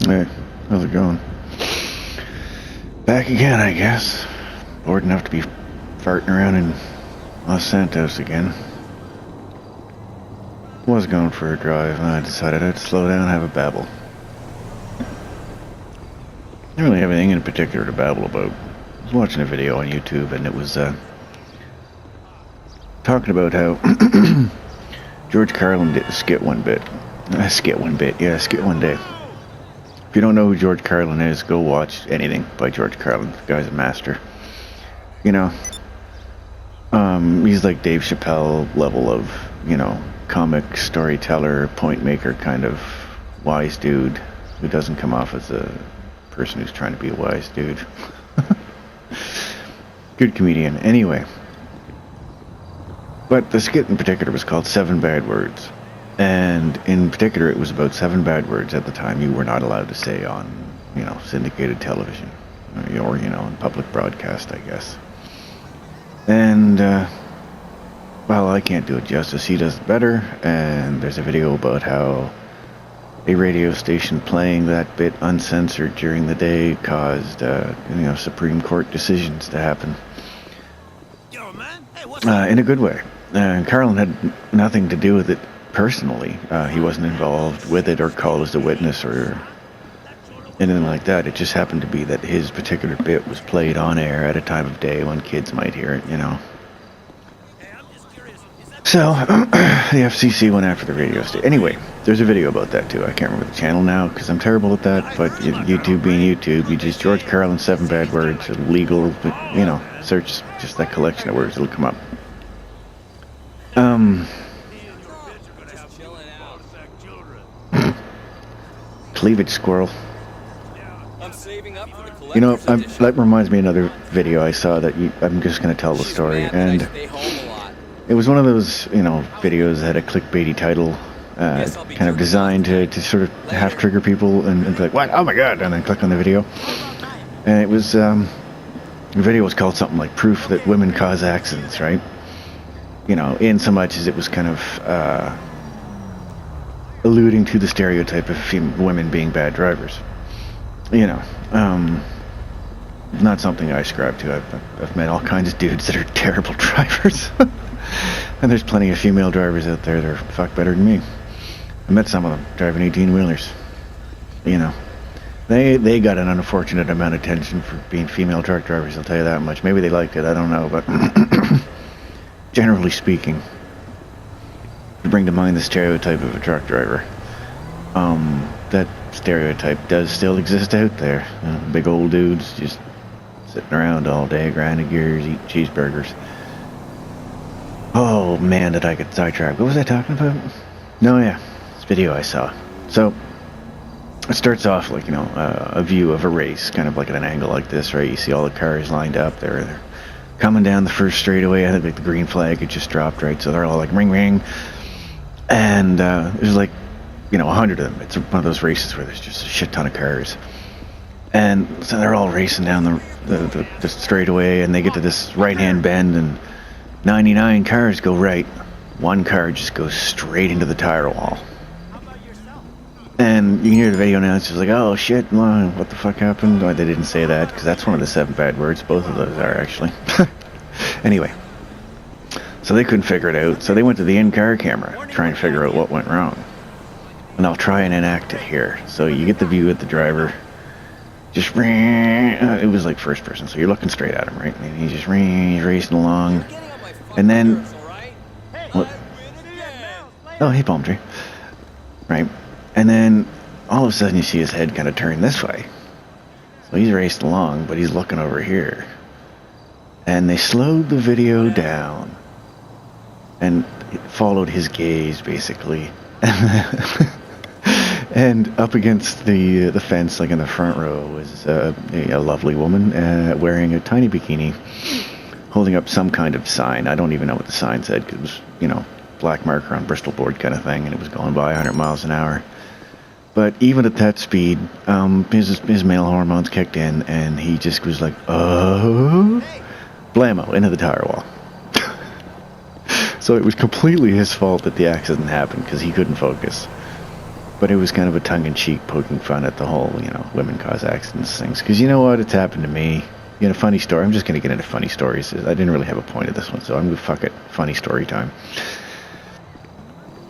Hey, how's it going? Back again, I guess. Bored enough to be farting around in Los Santos again. Was going for a drive, and I decided I'd slow down and have a babble. I don't really have anything in particular to babble about. I was watching a video on YouTube, and it was talking about how George Carlin did skit one day. If you don't know who George Carlin is, go watch anything by George Carlin. The guy's a master. You know, he's like Dave Chappelle level of, comic storyteller, point maker kind of wise dude who doesn't come off as a person who's trying to be a wise dude. Good comedian. Anyway. But the skit in particular was called 7 Bad Words. And in particular, it was about 7 bad words at the time you were not allowed to say on, syndicated television. Or, in public broadcast, I guess. And, well, I can't do it justice. He does it better. And there's a video about how a radio station playing that bit uncensored during the day caused, Supreme Court decisions to happen. In a good way. Carlin had nothing to do with it personally. He wasn't involved with it or called as a witness or anything like that. It just happened to be that his particular bit was played on air at a time of day when kids might hear it, So, the FCC went after the radio station. Anyway, there's a video about that too. I can't remember the channel now because I'm terrible at that, but YouTube being YouTube, you just George Carlin 7 Bad Words, illegal, search just that collection of words, it'll come up. Cleavage Squirrel. That reminds me of another video I saw that I'm just going to tell the story. And it was one of those, videos that had a clickbaity title, kind of designed to sort of half trigger people and be like, what? Oh my God. And then click on the video. And it was, the video was called something like Proof That Women Cause Accidents, right? In so much as it was kind of, alluding to the stereotype of women being bad drivers. Not something I ascribe to. I've met all kinds of dudes that are terrible drivers. And there's plenty of female drivers out there that are fuck better than me. I met some of them driving 18-wheelers. They got an unfortunate amount of attention for being female truck drivers, I'll tell you that much. Maybe they liked it, I don't know, but generally speaking, to bring to mind the stereotype of a truck driver. That stereotype does still exist out there. Big old dudes just sitting around all day, grinding gears, eating cheeseburgers. Oh man, did I get sidetracked. What was I talking about? No, yeah, this video I saw. So, it starts off like, a view of a race, kind of like at an angle like this, right? You see all the cars lined up, they're coming down the first straightaway. I think like the green flag had just dropped, right? So they're all like ring ring. And there's like, 100 of them. It's one of those races where there's just a shit ton of cars. And so they're all racing down the straightaway, and they get to this right-hand bend, and 99 cars go right. One car just goes straight into the tire wall. And you can hear the video now, it's just like, oh shit, what the fuck happened? Oh, they didn't say that, because that's one of the 7 bad words. Both of those are, actually. Anyway. So they couldn't figure it out, so they went to the in-car camera to try and figure out what went wrong. And I'll try and enact it here. So you get the view of the driver. Just, it was like first person, so you're looking straight at him, right? And he's just racing along. And then, what? Oh, hey, palm tree. Right? And then, all of a sudden you see his head kind of turn this way. So he's racing along, but he's looking over here. And they slowed the video down. And it followed his gaze, basically. And up against the fence, like in the front row, was a lovely woman wearing a tiny bikini, holding up some kind of sign. I don't even know what the sign said, because it was, black marker on Bristol board kind of thing, and it was going by 100 miles an hour. But even at that speed, his male hormones kicked in, and he just was like, oh, blammo, into the tire wall. So it was completely his fault that the accident happened, because he couldn't focus. But it was kind of a tongue-in-cheek poking fun at the whole, women cause accidents things. Because you know what? It's happened to me. Funny story. I'm just going to get into funny stories. I didn't really have a point of this one, so I'm going to fuck it. Funny story time.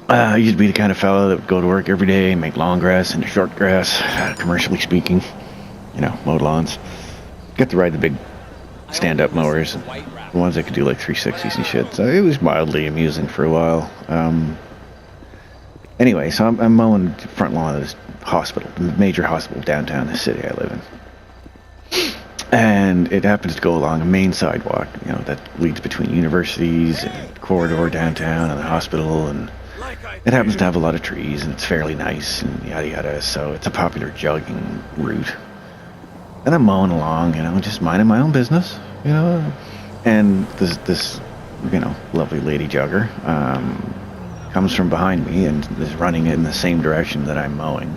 I used to be the kind of fellow that would go to work every day, make long grass into short grass, commercially speaking. Mowed lawns. Got to ride the big stand-up mowers, the ones that could do like 360s and shit. So it was mildly amusing for a while. Anyway, so I'm mowing the front lawn of this hospital, the major hospital downtown the city I live in. And it happens to go along a main sidewalk, that leads between universities and corridor downtown and the hospital, and it happens to have a lot of trees, and it's fairly nice, and yada yada, so it's a popular jogging route. And I'm mowing along, just minding my own business, and this lovely lady jogger comes from behind me and is running in the same direction that I'm mowing.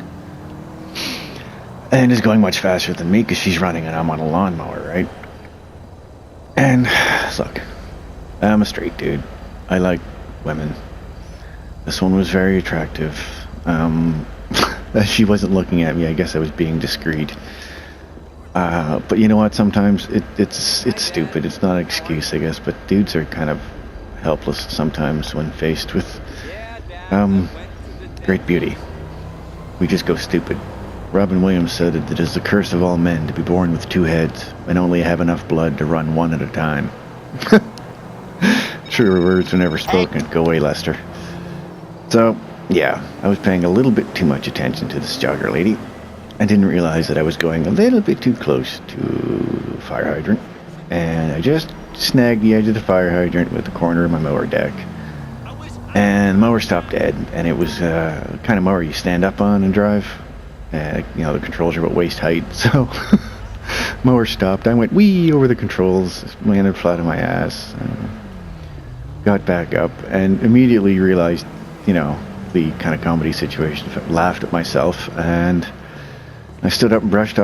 And is going much faster than me because she's running and I'm on a lawnmower, right? And look, I'm a straight dude. I like women. This one was very attractive. She wasn't looking at me. I guess I was being discreet. But you know what? Sometimes it's stupid. It's not an excuse, I guess. But dudes are kind of helpless sometimes when faced with great beauty. We just go stupid. Robin Williams said that it is the curse of all men to be born with two heads and only have enough blood to run one at a time. Truer words were never spoken. Go away, Lester. So, yeah, I was paying a little bit too much attention to this jogger lady. I didn't realize that I was going a little bit too close to a fire hydrant. And I just snagged the edge of the fire hydrant with the corner of my mower deck. And the mower stopped dead. And it was the kind of mower you stand up on and drive. The controls are about waist height, so mower stopped. I went wee over the controls, landed flat on my ass, got back up, and immediately realized, the kind of comedy situation. Laughed at myself, and I stood up and brushed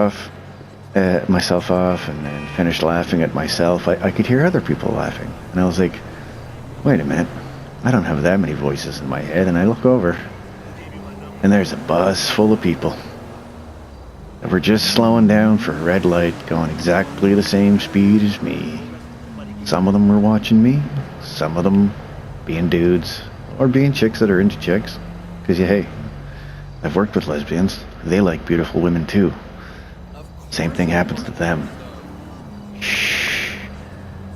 myself off, and then finished laughing at myself. I could hear other people laughing, and I was like, wait a minute, I don't have that many voices in my head. And I look over, and there's a bus full of people. We're just slowing down for a red light, going exactly the same speed as me. Some of them were watching me, some of them being dudes, or being chicks that are into chicks. Because, hey, I've worked with lesbians. They like beautiful women, too. Same thing happens to them. Shh.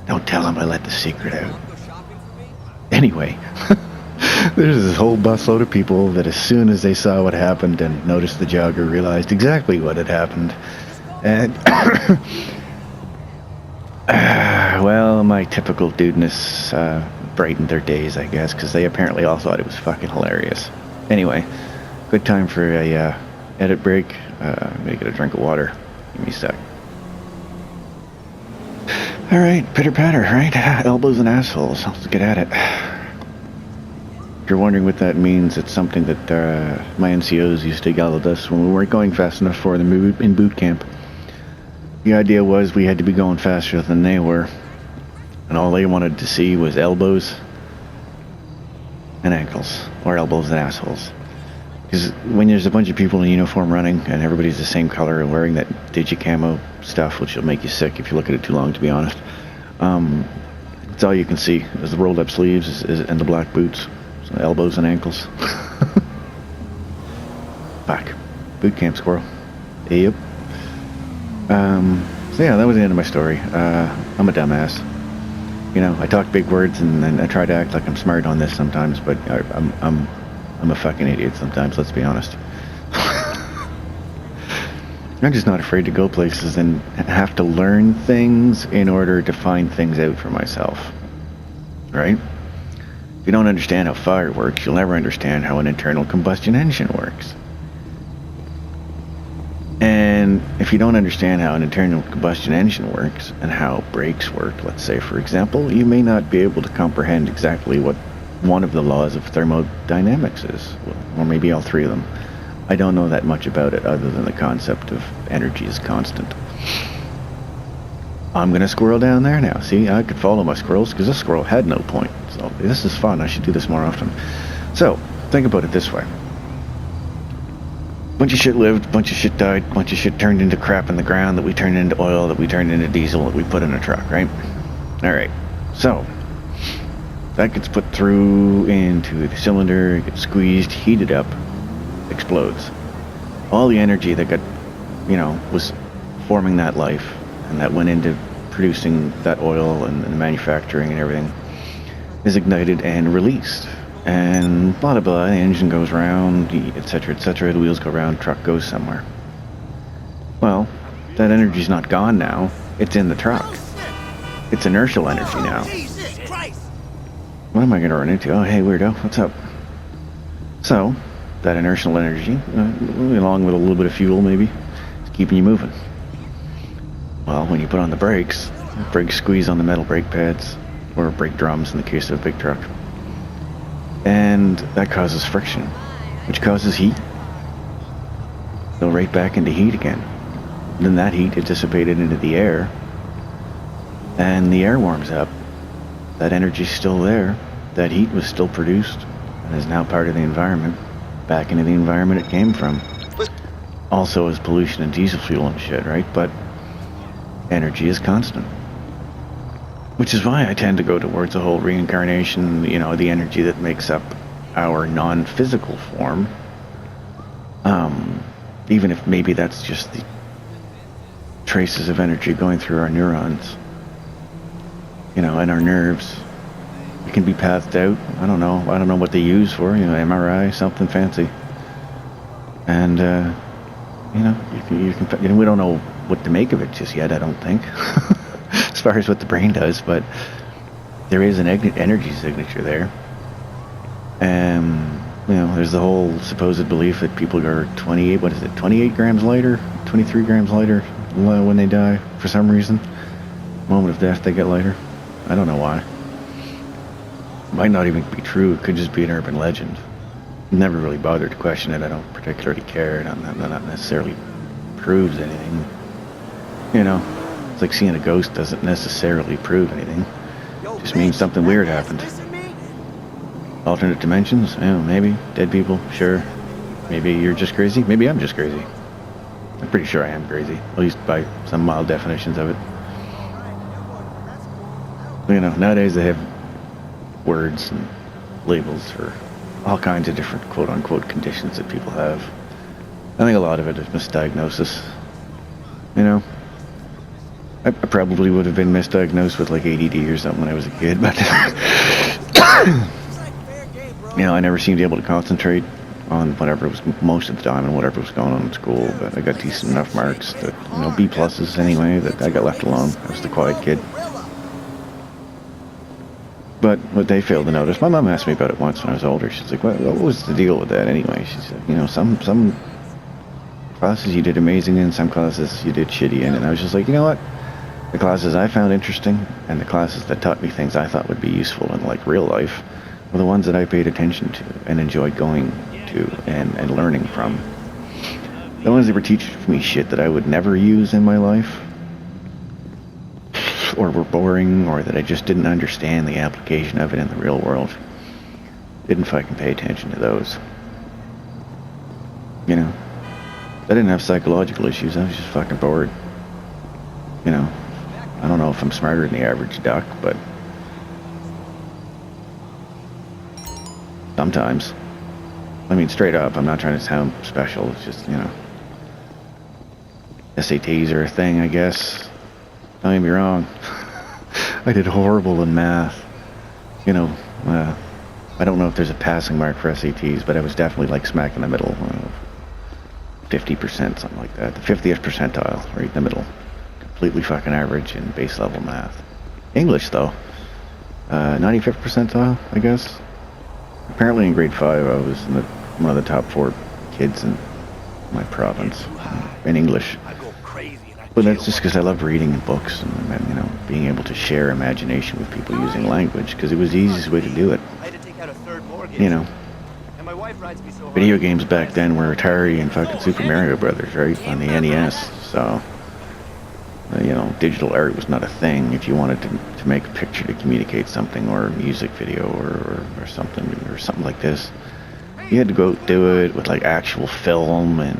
Don't tell them I let the secret out. Anyway, there's this whole busload of people that as soon as they saw what happened and noticed the jogger, realized exactly what had happened. And, well, my typical dudeness brightened their days, I guess, because they apparently all thought it was fucking hilarious. Anyway, good time for a edit break. I'm going to get a drink of water. Give me a sec. Alright, pitter-patter, right? Elbows and assholes. Let's get at it. If you're wondering what that means, it's something that my NCOs used to yell at us when we weren't going fast enough for them in boot camp. The idea was we had to be going faster than they were, and all they wanted to see was elbows and ankles, or elbows and assholes. Because when there's a bunch of people in uniform running, and everybody's the same color and wearing that digicamo stuff, which will make you sick if you look at it too long, to be honest, it's all you can see is the rolled up sleeves and the black boots. Elbows and ankles. Back. Boot camp, Squirrel. Yep. So yeah, that was the end of my story. I'm a dumbass. I talk big words and I try to act like I'm smart on this sometimes, but I'm a fucking idiot sometimes, let's be honest. I'm just not afraid to go places and have to learn things in order to find things out for myself. Right? If you don't understand how fire works, you'll never understand how an internal combustion engine works. And if you don't understand how an internal combustion engine works and how brakes work, let's say, for example, you may not be able to comprehend exactly what one of the laws of thermodynamics is, or maybe all three of them. I don't know that much about it other than the concept of energy is constant. I'm going to squirrel down there now. See, I could follow my squirrels because this squirrel had no point. So this is fun. I should do this more often. So, think about it this way. Bunch of shit lived, bunch of shit died, bunch of shit turned into crap in the ground that we turned into oil, that we turned into diesel, that we put in a truck, right? Alright, so that gets put through into the cylinder, it gets squeezed, heated up, explodes. All the energy that got, was forming that life and that went into producing that oil and manufacturing and everything is ignited and released. And blah, blah, blah, the engine goes around, etc., etc., the wheels go around, truck goes somewhere. Well, that energy's not gone now, it's in the truck. It's inertial energy now. What am I going to run into? Oh, hey, weirdo, what's up? So, that inertial energy, along with a little bit of fuel maybe, is keeping you moving. Well, when you put on the brakes squeeze on the metal brake pads, or brake drums in the case of a big truck. And that causes friction, which causes heat. Go right back into heat again. And then that heat is dissipated into the air, and the air warms up. That energy's still there. That heat was still produced, and is now part of the environment, back into the environment it came from. Also as pollution and diesel fuel and shit, right? But energy is constant. Which is why I tend to go towards the whole reincarnation, the energy that makes up our non-physical form. Even if maybe that's just the traces of energy going through our neurons, and our nerves. It can be pathed out. I don't know what they use for, MRI, something fancy. And, you can, we don't know what to make of it just yet, I don't think. As far as what the brain does, but there is an energy signature there. There's the whole supposed belief that people are 28 grams lighter, 23 grams lighter when they die for some reason. Moment of death, they get lighter. I don't know why. Might not even be true. It could just be an urban legend. Never really bothered to question it. I don't particularly care. Not necessarily proves anything. It's like seeing a ghost doesn't necessarily prove anything. It just means something weird happened. Alternate dimensions? Maybe. Dead people? Sure. Maybe you're just crazy. Maybe I'm just crazy. I'm pretty sure I am crazy. At least by some mild definitions of it. Nowadays they have words and labels for all kinds of different quote-unquote conditions that people have. I think a lot of it is misdiagnosis. I probably would have been misdiagnosed with like ADD or something when I was a kid, but I never seemed able to concentrate on whatever was most of the time and whatever was going on in school. But I got decent enough marks that B pluses anyway, that I got left alone. I was the quiet kid. But what they failed to notice, my mom asked me about it once when I was older. She's like, what was the deal with that anyway? She said, some classes you did amazing in, some classes you did shitty in. And I was just like, you know what? The classes I found interesting and the classes that taught me things I thought would be useful in like real life were the ones that I paid attention to and enjoyed going to and learning from. The ones that were teaching me shit that I would never use in my life, or were boring, or that I just didn't understand the application of it in the real world, didn't fucking pay attention to those. I didn't have psychological issues, I was just fucking bored. I don't know if I'm smarter than the average duck, but sometimes. Straight up, I'm not trying to sound special, it's just, SATs are a thing, I guess. Don't get me wrong. I did horrible in math. I don't know if there's a passing mark for SATs, but I was definitely like smack in the middle. 50%, something like that. The 50th percentile, right in the middle. Completely fucking average in base level math. English, though. 95th percentile, I guess. Apparently in grade 5, I was one of the top 4 kids in my province in English. But that's just because I love reading books and, being able to share imagination with people using language, because it was the easiest way to do it. Video games back then were Atari and fucking Super Mario Brothers, right, on the NES, so, digital art was not a thing. If you wanted to make a picture to communicate something, or a music video, or something like this, You had to go do it with like actual film and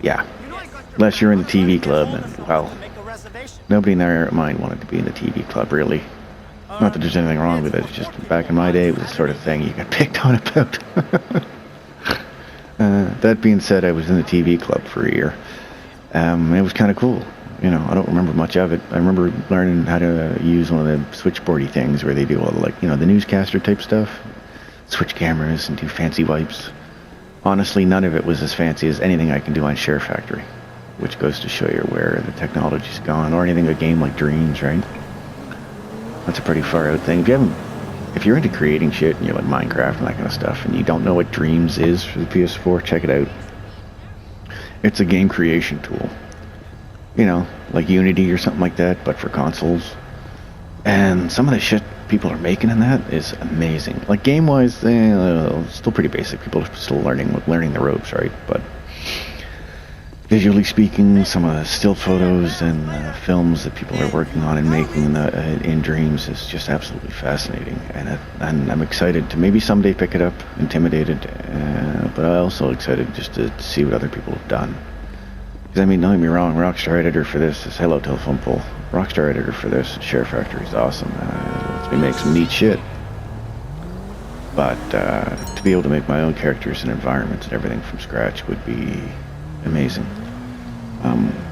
yeah. Unless you're in the TV club, and well, nobody in their mind wanted to be in the TV club, really. Not that there's anything wrong with it. It's just back in my day, it was the sort of thing you got picked on about. That being said, I was in the TV club for a year. It was kind of cool. You know, I don't remember much of it. I remember learning how to use one of the switchboardy things where they do all the, like, you know, the newscaster type stuff. Switch cameras and do fancy wipes. Honestly, none of it was as fancy as anything I can do on SHAREfactory, which goes to show you where the technology's gone, or anything a game like Dreams, right? That's a pretty far out thing. If you're into creating shit and you're like Minecraft and that kind of stuff, and you don't know what Dreams is for the PS4, check it out. It's a game creation tool. You know, like Unity or something like that, but for consoles. And some of the shit people are making in that is amazing. Like game-wise, still pretty basic. People are still learning the ropes, right? But visually speaking, some of the still photos and films that people are working on and making in Dreams is just absolutely fascinating. And I'm excited to maybe someday pick it up, intimidated, but I'm also excited just to see what other people have done. Because, I mean, don't get me wrong, Rockstar editor for this is Hello Telephone Pole. Rockstar editor for this, SHAREfactory is awesome. Lets me make some neat shit. But to be able to make my own characters and environments and everything from scratch would be amazing.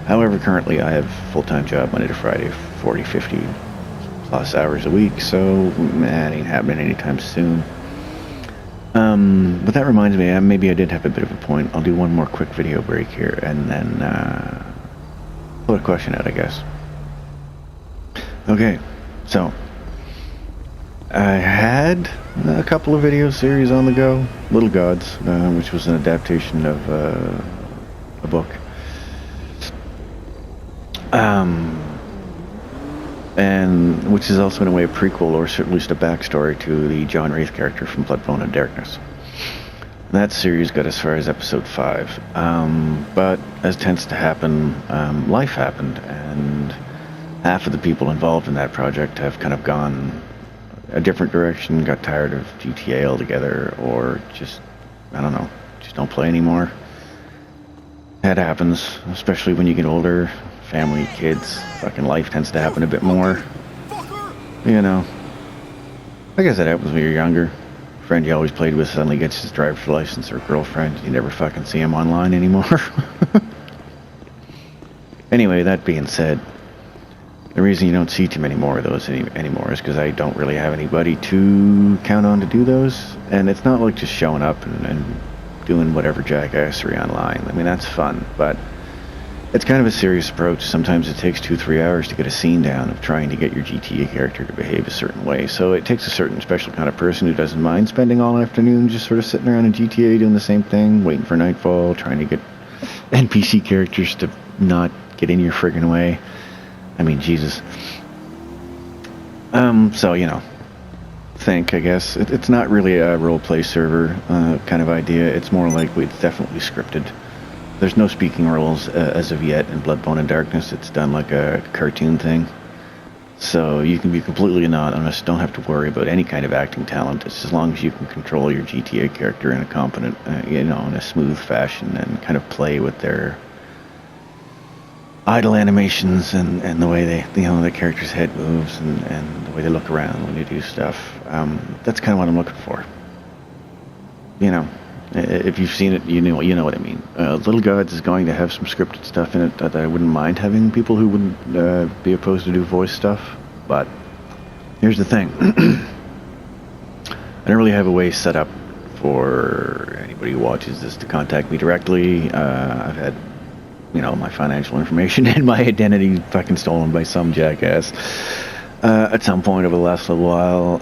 However, currently I have a full-time job Monday to Friday, 40, 50 plus hours a week, so that ain't happening anytime soon. But that reminds me, maybe I did have a bit of a point. I'll do one more quick video break here, and then put a question out, I guess. Okay, so I had a couple of video series on the go. Little Gods, which was an adaptation of a book. And which is also in a way a prequel, or at least a backstory to the John Wraith character from Blood, Bone, and Darkness. That series got as far as episode 5, but as tends to happen, life happened, and half of the people involved in that project have kind of gone a different direction, got tired of GTA altogether, or just, I don't know, just don't play anymore. That happens, especially when you get older. Family, kids, fucking life tends to happen a bit more. You know. I guess that happens when you're younger. Friend you always played with suddenly gets his driver's license, or girlfriend. You never fucking see him online anymore. Anyway, that being said, the reason you don't see too many more of those anymore is because I don't really have anybody to count on to do those. And it's not like just showing up and doing whatever jackassery online. I mean, that's fun, but it's kind of a serious approach. Sometimes it takes 2-3 hours to get a scene down of trying to get your GTA character to behave a certain way. So it takes a certain special kind of person who doesn't mind spending all afternoon just sort of sitting around in GTA doing the same thing, waiting for nightfall, trying to get NPC characters to not get in your friggin' way. I mean, Jesus. So, you know, I guess. It's not really a role-play server kind of idea. It's more like it's definitely scripted. There's no speaking roles as of yet in Blood, Bone, and Darkness. It's done like a cartoon thing. So you can be completely anonymous, don't have to worry about any kind of acting talent. It's as long as you can control your GTA character in a competent, in a smooth fashion, and kind of play with their idle animations and the way the character's head moves and the way they look around when you do stuff. That's kind of what I'm looking for. You know. If you've seen it, you know what I mean. Little Gods is going to have some scripted stuff in it that I wouldn't mind having people who wouldn't be opposed to do voice stuff. But here's the thing. I don't really have a way set up for anybody who watches this to contact me directly. I've had, my financial information and my identity fucking stolen by some jackass. At some point over the last little while,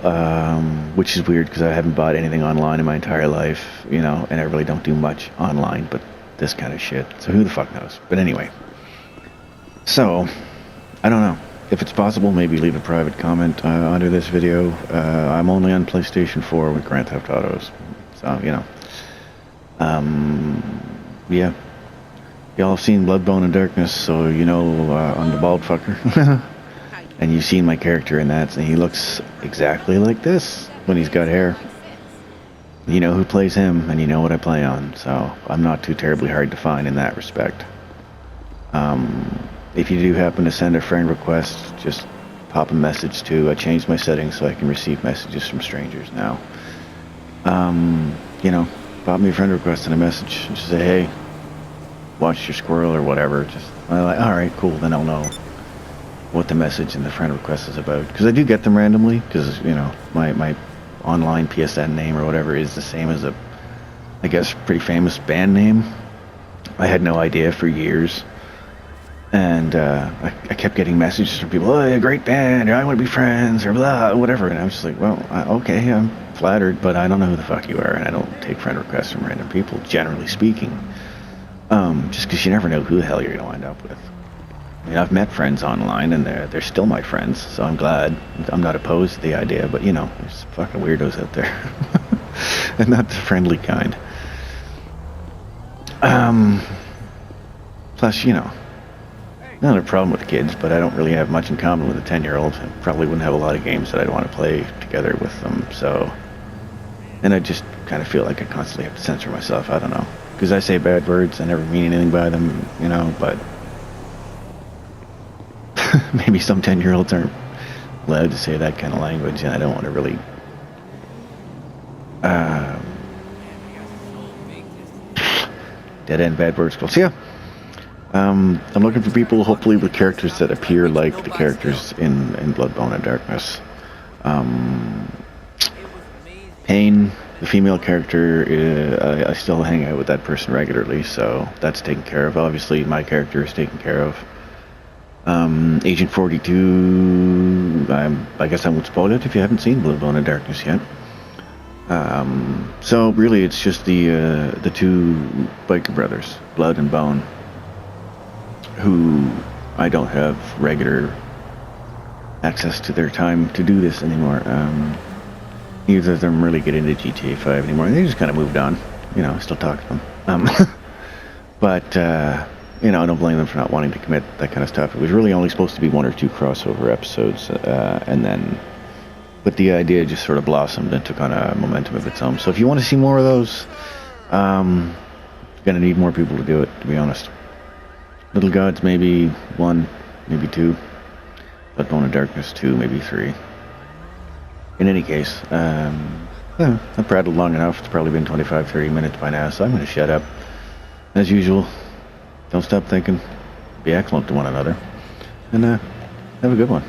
which is weird because I haven't bought anything online in my entire life, and I really don't do much online, but this kind of shit. So who the fuck knows? But anyway. So, I don't know. If it's possible, maybe leave a private comment under this video. I'm only on PlayStation 4 with Grand Theft Autos. So, yeah. Y'all have seen Blood, Bone, and Darkness, so I'm the bald fucker. And you've seen my character in that, and he looks exactly like this when he's got hair. You know who plays him, and you know what I play on, so I'm not too terribly hard to find in that respect. If you do happen to send a friend request, just pop a message to. I changed my settings so I can receive messages from strangers now. You know, pop me a friend request and a message. Just say, hey, watch your Squirrel or whatever. I'm like, all right, cool. Then I'll know what the message and the friend request is about. Because I do get them randomly. Because you know, my online PSN name or whatever is the same as a, I guess, pretty famous band name. I had no idea for years. And I kept getting messages from people, oh, a great band, or I want to be friends, or blah, whatever. And I was just like, well, okay, I'm flattered, but I don't know who the fuck you are, and I don't take friend requests from random people, generally speaking. Just because you never know who the hell you're going to wind up with. I mean, I've met friends online, and they're still my friends, so I'm glad. I'm not opposed to the idea, but, you know, there's fucking weirdos out there. And not the friendly kind. Plus, you know, not a problem with kids, but I don't really have much in common with a 10-year-old. I probably wouldn't have a lot of games that I'd want to play together with them, so... And I just kind of feel like I constantly have to censor myself, I don't know. Because I say bad words, I never mean anything by them, you know, but... maybe some 10-year-olds aren't allowed to say that kind of language, and I don't want to really... dead-end bad word schools. Yeah. I'm looking for people, hopefully, with characters that appear like the characters in Bloodbone and Darkness. Pain, the female character, I still hang out with that person regularly, so that's taken care of. Obviously, my character is taken care of. Agent 42, I guess I won't spoil it if you haven't seen Bloodbone and Darkness yet. So really, it's just the two biker brothers, Blood and Bone, who I don't have regular access to their time to do this anymore. Neither of them really get into GTA 5 anymore. They just kind of moved on. You know, I still talk to them. But, you know, I don't blame them for not wanting to commit that kind of stuff. It was really only supposed to be 1 or 2 crossover episodes, and then... But the idea just sort of blossomed and took on a momentum of its own. So if you want to see more of those, you're going to need more people to do it, to be honest. Little Gods, maybe 1, maybe 2. Bloodbone and Darkness, 2, maybe 3. In any case, I've prattled long enough. It's probably been 25-30 minutes by now, so I'm going to shut up. As usual, don't stop thinking. Be excellent to one another. And have a good one.